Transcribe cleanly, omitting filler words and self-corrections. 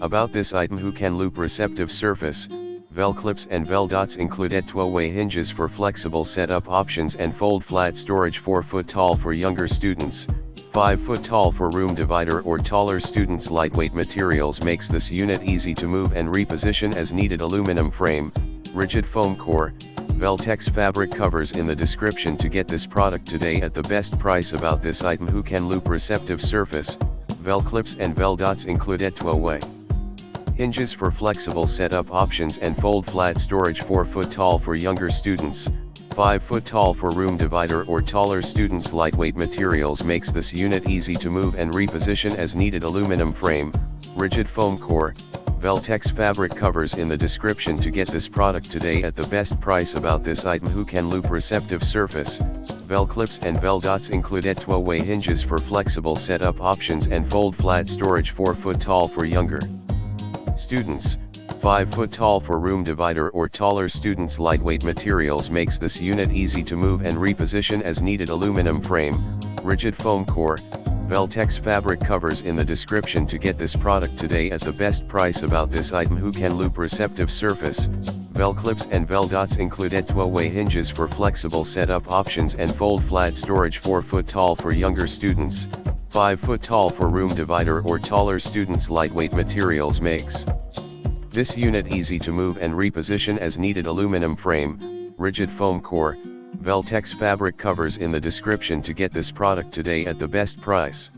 About this item: who can loop receptive surface. VelClips and VelDots include 12-way hinges for flexible setup options and fold flat storage. 4 foot tall for younger students, 5 foot tall for room divider or taller students. Lightweight materials makes this unit easy to move and reposition as needed. Aluminum frame, rigid foam core, VelTex fabric covers in the description to get this product today at the best price. About this item: who can loop receptive surface. VelClips and VelDots include 12-way hinges for flexible setup options and fold flat storage. 4 foot tall for younger students, 5 foot tall for room divider or taller students. Lightweight materials makes this unit easy to move and reposition as needed. Aluminum frame, rigid foam core, VelTex fabric covers in the description to get this product today at the best price. About this item: who can loop receptive surface. VelClips and VelDots include 12-way hinges for flexible setup options and fold flat storage. 4 foot tall for younger students, 5 foot tall for room divider or taller students. Lightweight materials makes this unit easy to move and reposition as needed. Aluminum frame, rigid foam core, VelTex fabric covers in the description to get this product today at the best price. About this item: who can loop receptive surface. VelClips and VelDots include 12-way hinges for flexible setup options and fold flat storage. 4 foot tall for younger students, 5 foot tall for room divider or taller students. Lightweight materials makes this unit easy to move and reposition as needed. Aluminum frame, rigid foam core, VelTex fabric covers in the description to get this product today at the best price.